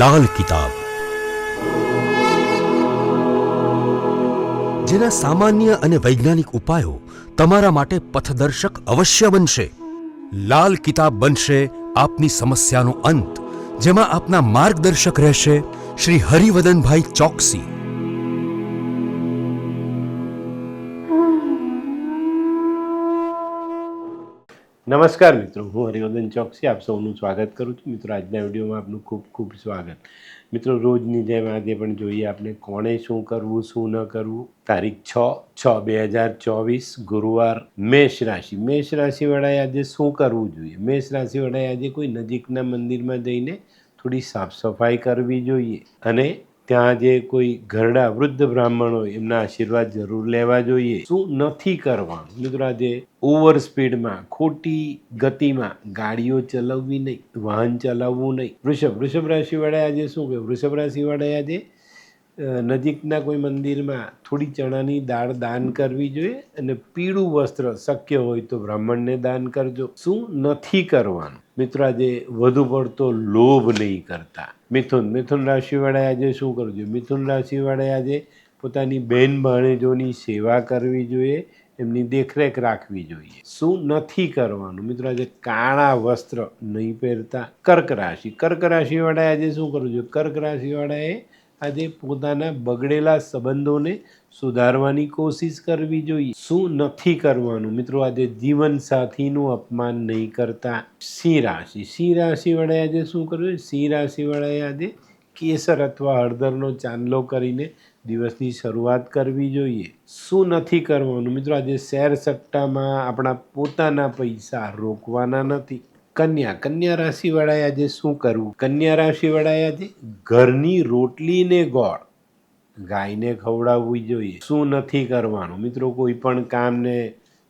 લાલ કિતાબ, જેના સામાન્ય અને વૈજ્ઞાનિક ઉપાયો તમારા માટે પથદર્શક અવશ્ય બનશે. લાલ કિતાબ બનશે આપની સમસ્યાનો અંત, જેમાં આપના માર્ગદર્શક રહેશે શ્રી હરિવદનભાઈ ચોકસી. નમસ્કાર મિત્રો, હું હરિવર્ધન ચોકસી આપ સૌનું સ્વાગત કરું છું. મિત્રો, આજના વિડીયોમાં આપનું ખૂબ ખૂબ સ્વાગત. મિત્રો, રોજની જેમ આજે પણ જોઈએ આપણે કોણે શું કરવું શું ન કરવું. તારીખ 6/6/2024 ગુરુવાર. મેષ રાશિવાળાએ આજે શું કરવું જોઈએ? મેષ રાશિવાળાએ આજે કોઈ નજીકના મંદિરમાં જઈને થોડી સાફ સફાઈ કરવી જોઈએ અને ત્યાં જે કોઈ ઘરડા વૃદ્ધ બ્રાહ્મણ હોય એમના આશીર્વાદ જરૂર લેવા જોઈએ. શું નથી કરવાનું? મિત્રો, આજે ઓવર સ્પીડમાં ખોટી ગતિમાં ગાડીઓ ચલાવવી નહીં, વાહન ચલાવવું નહીં. વૃષભ રાશિવાળાએ આજે શું કહ્યું? વૃષભ રાશિવાળાએ આજે નજીકના કોઈ મંદિરમાં થોડી ચણાની દાળ દાન કરવી જોઈએ અને પીળું વસ્ત્ર શક્ય હોય તો બ્રાહ્મણને દાન કરજો. શું નથી કરવાનું? મિત્રો, આજે વધુ પડતો લોભ નહીં કરતા. મિથુન રાશિવાળાએ આજે શું કરવું જોઈએ? મિથુન રાશિવાળાએ આજે પોતાની બહેન ભાણેજોની સેવા કરવી જોઈએ, એમની દેખરેખ રાખવી જોઈએ. શું નથી કરવાનું? મિત્રો, આજે કાળા વસ્ત્ર નહીં પહેરતા. કર્ક રાશિવાળાએ આજે શું કરવું જોઈએ? કર્ક રાશિવાળાએ આજે પોતાના બગડેલા સંબંધોને સુધારવાની કોશિશ કરવી જોઈએ. શું નથી કરવાનું? મિત્રો, આજે જીવન સાથીનું અપમાન નહીં કરતા. સિંહ રાશિવાળાએ આજે શું કરવું? સિંહ રાશિવાળાએ આજે કેસર અથવા હળદરનો ચાંદલો કરીને દિવસની શરૂઆત કરવી જોઈએ. શું નથી કરવાનું? મિત્રો, આજે શેર સટ્ટામાં આપણા પોતાના પૈસા રોકવાના નથી. કન્યા રાશિવાળાએ આજે શું કરવું? કન્યા રાશિવાળાએ આજે ઘરની રોટલી ને ગોળ ગાયને ખવડાવવી જોઈએ. શું નથી કરવાનું? મિત્રો, કોઈ પણ કામને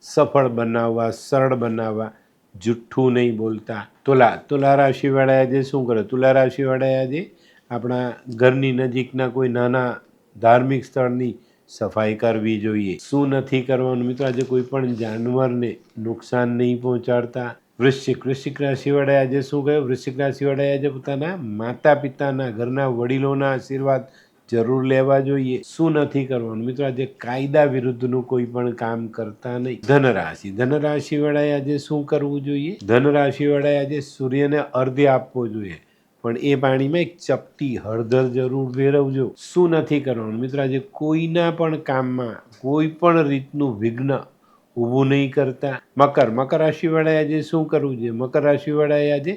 સફળ બનાવવા, સરળ બનાવવા જુઠ્ઠું નહીં બોલતા. તુલા રાશિવાળાએ આજે શું કરે? તુલા રાશિવાળાએ આજે આપણા ઘરની નજીકના કોઈ નાના ધાર્મિક સ્થળની સફાઈ કરવી જોઈએ. શું નથી કરવાનું? મિત્રો, આજે કોઈ પણ જાનવરને નુકસાન નહીં પહોંચાડતા. વૃશ્ચિક રાશિવાળાએ આજે શું કહ્યું? વૃશ્ચિક રાશિવાળાએ આજે પોતાના માતા પિતાના, ઘરના વડીલોના આશીર્વાદ જરૂર લેવા જોઈએ. શું નથી કરવાનું? મિત્રો, આજે કાયદા વિરુદ્ધનું કોઈ પણ કામ કરતા નહીં. ધનરાશિવાળાએ આજે શું કરવું જોઈએ? ધનરાશિવાળાએ આજે સૂર્યને અર્ધ્ય આપવો જોઈએ, પણ એ પાણીમાં એક ચપટી હળદર જરૂર ભેરવજો. શું નથી કરવાનું? મિત્રો, આજે કોઈના પણ કામમાં કોઈ પણ રીતનું વિઘ્ન ઊભું નહીં કરતા. મકર રાશિવાળાએ આજે શું કરવું જોઈએ? મકર રાશિવાળાએ આજે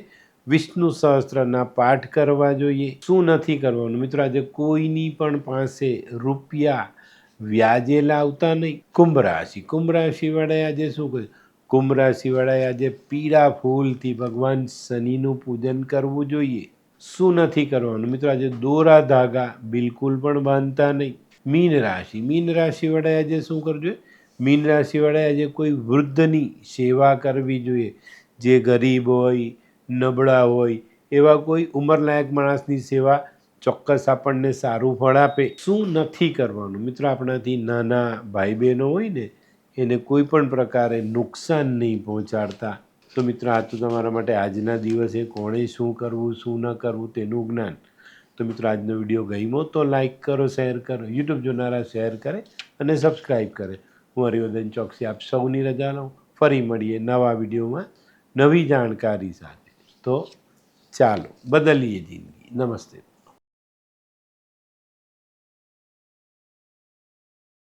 વિષ્ણુ સહસ્ત્રના પાઠ કરવા જોઈએ. શું નથી કરવાનું? મિત્રો, આજે કોઈની પણ પાસે રૂપિયા વ્યાજે લાવતા નહીં. કુંભ રાશિવાળાએ આજે શું કર્યું? કુંભ રાશિવાળાએ આજે પીળા ફૂલથી ભગવાન શનિનું પૂજન કરવું જોઈએ. શું નથી કરવાનું? મિત્રો, આજે દોરા ધાગા બિલકુલ પણ બાંધતા નહીં. મીન રાશિવાળાએ આજે શું કરવું જોઈએ? મીન રાશિવાળાએ આજે કોઈ વૃદ્ધની સેવા કરવી જોઈએ. જે ગરીબ હોય, નબળા હોય, એવા કોઈ ઉંમરલાયક માણસની સેવા ચોક્કસ આપણને સારું ફળ આપે. શું નથી કરવાનું? મિત્રો, આપણાથી નાના ભાઈ બહેનો હોય ને, એને કોઈ પણ પ્રકારે નુકસાન નહીં પહોંચાડતા. તો મિત્રો, આ તો તમારા માટે આજના દિવસે કોણે શું કરવું શું ન કરવું તેનું જ્ઞાન. તો મિત્રો, આજનો વિડીયો ગમ્યો તો લાઈક કરો, શેર કરો. યુટ્યુબ જોનારા શેર કરે અને સબસ્ક્રાઈબ કરે. હું હરિવર્ધન ચોકસી આપ સૌની રજા લઉં. ફરી મળીએ નવા વિડીયોમાં નવી જાણકારી સાથે. તો ચાલો બદલીએ જિંદગી. નમસ્તે.